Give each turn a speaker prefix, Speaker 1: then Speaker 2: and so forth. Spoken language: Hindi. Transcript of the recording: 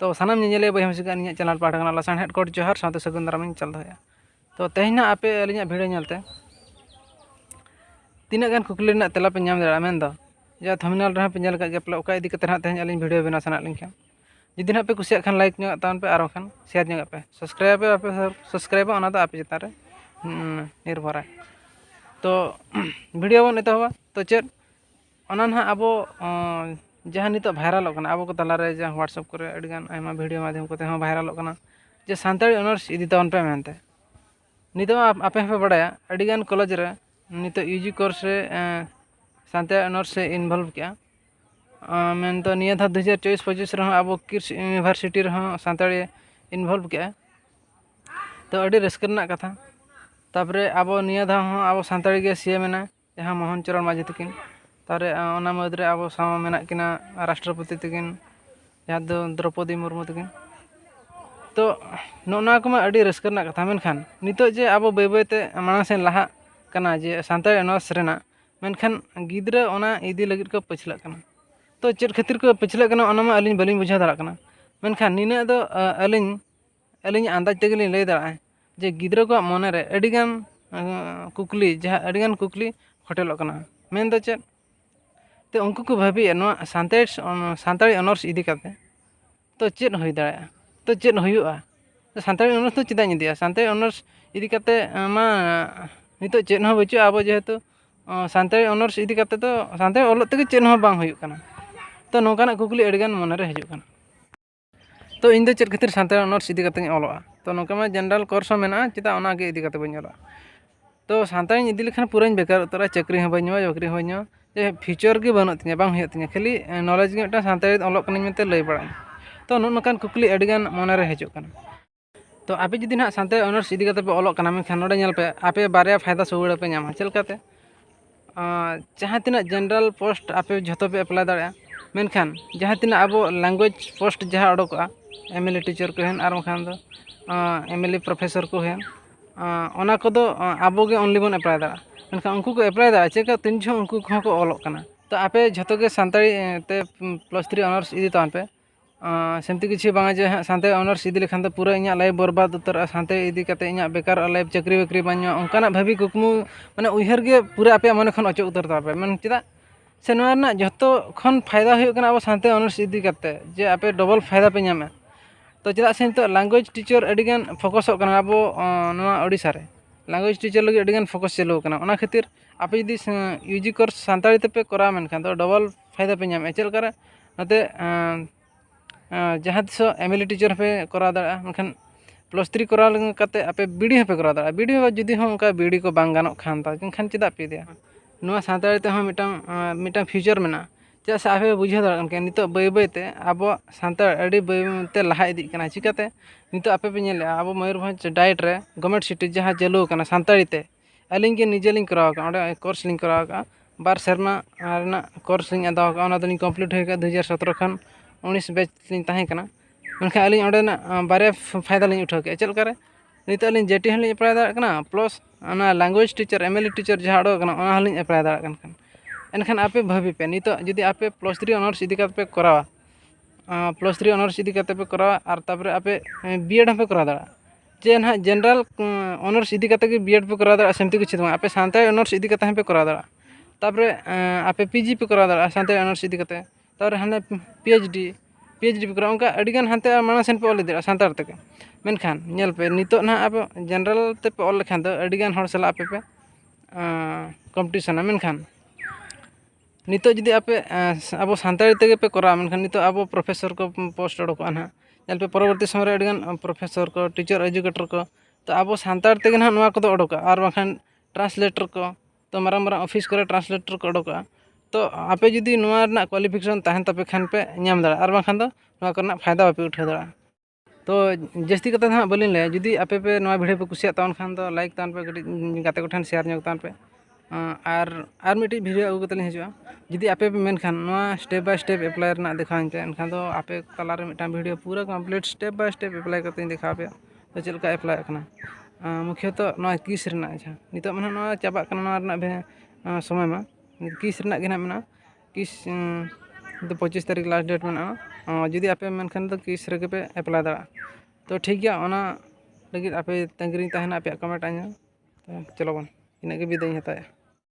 Speaker 1: तो सानाम ᱧᱮᱧᱮᱞᱤᱭᱟᱹ ᱵᱚᱭᱦᱟ ᱢᱤᱥᱤ ᱠᱚ ᱤᱧᱟᱹᱜ ᱪᱮᱱᱮᱞ ᱯᱟᱦᱴᱟ ᱠᱷᱚᱱᱟᱜ ᱞᱟᱥᱟᱲᱦᱮᱫ ᱠᱳᱰ ᱡᱚᱦᱟᱨ ᱥᱟᱶᱛᱮ ᱥᱟᱹᱜᱩᱱ ᱫᱟᱨᱟᱢᱤᱧ ᱪᱟᱞ ᱫᱚᱦᱚᱭᱟ। तो तेहना आपे अलियाँ भिडियो ñelते तीना गान कुकली रना तेला पे ñam दाड़ा मेन दो या थंबनेल रहा पे ñel का जे पले ओका इदी कते ना तेहन अलिन भिडियो बना सना लिन खान जुदी ना पे कुसिया खान लाइक ñगा तान पे आरो खान शेयर ñगा पे सब्सक्राइब ओना दो आपे चितान रे निर्भर है। तो भिडियो बन एतहबा तो चेद ओना ना अबो जहाँ नितो भाइरल होकना अबो को तला रे जहाँ व्हाट्सएप करे अडी गान आयमा भिडियो माध्यम कोते हो भाइरल होकना जे सानताड़ी ऑनर्स इदी तावन पे मेनते नितो आपे पे बड़ाया अडी गान कॉलेज रे नितो यूजी कोर्स रे सानताड़ी ऑनर्स से इन्वॉल्व किया मेन तो निया था 2024-25 रहा अब किर्स यूनिवर्सिटी रहा सानताड़ी इन्वॉल्व किया तो अडी रस्करना कथा तापरे अब निया था अब सानताड़ी के सीए मेना जहाँ मोहन चरण माझी तकिन तारे ओना मदरे अब सामा मेना किना राष्ट्रपति तकिन जहाँ दो द्रौपदी मुर्मू तकिन तो नोना को अडी रस्करना कथा मेनखान नितो जे अब बै बैते मांग से लाहा कना जे सानताड़ी ऑनर्स रेना मेनखान गिद्रा ओना इदी लगित को पछला कना तो चेद खातिर को पछला कना ओना मा अलिन बलिन बुझा दाड़ा कना मेनखान निना दो अलिन अंदाज तेगलिन लay दाड़ा जे गिद्रा को मने रे अडिगान कुकली जहाँ अडिगान कुकली होटेल कना मेन दो चेद तो उनको को भाभी नो सानताड़ी ऑनर्स इदी करते तो चेद होई दाड़ा तो चेद होयुआ तो सानताड़ी ऑनर्स तो चिदा निदिया सानताड़ी ऑनर्स इदी करते मा नितो चेद हो बचु अब जेहेतु सानताड़ी ऑनर्स इदी करते तो सानताड़ी ऑलत तक चेद हो बांग होयुक कना तो नोकाना कुकली अडिगान मने रे हजुक कना तो इन दो चेद खातिर सानताड़ी ऑनर्स इदी करते ऑलोआ तो नोका मा जनरल कोर्स मेना चिदा ओना गे इदी करते बन ऑलोआ तो सानताड़ी इदी लेखान पूराñ बेकार उतरा चाकरी हो बन बाकरी हो जे फ्यूचर के बनत तिया बांग होय तिया खाली नॉलेज के मिटा सानताड़ी ऑलोक कनी मेते लay बड़ा तो नोकान कुकली अडिगान मने रे हजुक कना तो आपे जुदी ना सानताड़ी ऑनर्स इदी करते पे ऑलोक कना मेखान नोडे ñel पे आपे बारया फायदा सुविधा पे ñama चलकाते जहाँ तिना जनरल पोस्ट आपे झतो पे अप्लाई दाड़ा मेनखान जहाँ तिना अब लैंग्वेज पोस्ट जहाँ अडोका एमएलए टीचर को हेन आर खान दो एमएलए प्रोफेसर को हेन ओना को दो आबो के ओनली बन अप्लाई दाड़ा मेनखान उनको को अप्लाई दाड़ा चेका तीन जो उनको को ऑलोक कना तो आपे झतो के सानताड़ी ते +3 ऑनर्स इदी तान पे सेमती किसी बांगा जे सानताड़ी ऑनर्स इदी लेखान तो पूरा इኛ लाइफ बर्बाद उतर सानताड़ी इदी कते इኛ बेकार लाइफ चाकरी बाकरी बान्यो ओंकाना भाभी कुकमु माने उइहर गे पूरा आपे मन खन अचो उतर तापे मन चिदा से नोना जतो खन फायदा हुयो कना अब सानताड़ी ऑनर्स इदी कते जे आपे डबल फायदा पे ñame तो चिदा से तो लैंग्वेज टीचर अडिगान फोकस कना अब नोआ ओडिसा रे लैंग्वेज टीचर लगे अडिगान फोकस चलो कना ओना खातिर आपे जदी यूजी कोर्स सानताड़ी ते पे करा मेनखान तो डबल फायदा पे ñame चल करे नते जहाँ तिसो एमएलए टीचर पे करा दाड़ा मेनखान +3 करा कते आपे बीडी पे करा दाड़ा बीडी जुदी हो उनका बीडी को बांग गानो खान ता मेनखान चिदा पे दिया नोआ सानताड़ी ते हो मिटांग फ्यूचर मेना चा से आपे बुझा दाड़ा के नितो बै बैते अब सानताड़ी अडी बैते लहा इदी कना चिकाते नितो आपे पे ñele अब मयूरभंज डाइट रे गवर्नमेंट सिटी जहाँ चालू कना सानताड़ी ते अलिंग के निजे लिंग कराव का ओडे कोर्स लिंग कराव का बार शर्मा आरना कोर्स लिंग अदाव का ओना दनी कंप्लीट होय का 2017 खन 19 बैच लिंग ताहे कना मेनखान अलिंग ओडे ना बारे फायदा लिंग उठाव के चल करे नितो अलिंग जेटी हलिंग अप्लाई दाड़ा कना प्लस ओना लैंग्वेज टीचर एमएलए टीचर जहाँ अडो कना ओना हलिंग अप्लाई दाड़ा कन एनखान आपे भाभी पे नितो जुदी आपे +3 ऑनर्स इदी करते पे करावा +3 ऑनर्स इदी करते पे करावा और तापरे आपे बीएड पे करा दाड़ा जे ना जनरल ऑनर्स इदी करते के बीएड पे करा दाड़ा सेमती कुछ आपे सानताड़ी ऑनर्स इदी करते पे करा दाड़ा तापरे आपे पीजी पे करा दाड़ा सानताड़ी ऑनर्स इदी करते तारे हाने पीएचडी पे करा उनका अडिगान हानते मांग सेन पे ऑल दाड़ा सानताड़ तक मेनखान ñel पे नितो ना आप जनरल ते पे ऑल लेखान दो अडिगान हर सला आपे पे कंपटीशन मेनखान नितो जुदी आपे अब सानताड़ी तेगे पे करा मेनखान नितो अब प्रोफेसर को पोस्ट अडोका ना ñel पे परवर्ती समय अडिगान प्रोफेसर को टीचर एजुकेटर को तो अब सानताड़ तेगे ना नोआ को दो अडोका और बाखान ट्रांसलेटर को तो माराम माराम ऑफिस करे ट्रांसलेटर को अडोका तो आपे जुदी नोआ रना क्वालिफिकेशन ताहेन तपे खान पे ñam दाड़ा और बाखान दो नोआ करना फायदा बापे उठा दाड़ा तो जस्ती कथा ना बलिन ले जुदी आपे पे नोआ वीडियो पे कुसिया तावन खान दो लाइक तान पे गडी गाते को ठन शेयर ñok तान पे आर मिटी वीडियो अगु कतलिन हजुआ जुदी आपे पे मेनखान नोआ स्टेप बाय स्टेप अप्लाई रना देखाइन पे एनखान दो आपे तला रे मिटा वीडियो पूरा complete step by step apply करते देखा पे तो चलका अप्लाई कना मुख्य तो नोआ किस रना अच्छा नितो मन नोआ चाबा कना नोआ रना समय मा किस रना के ना मेना किस तो 25 तारीख लास्ट डेट मेना जुदी आपे मेनखान तो किस रगे पे अप्लाई दाड़ा तो ठीक गया ओना लगी आपे तंगरी तहना पे कमेंट आኛ तो चलो बन इना के विदाई हताया।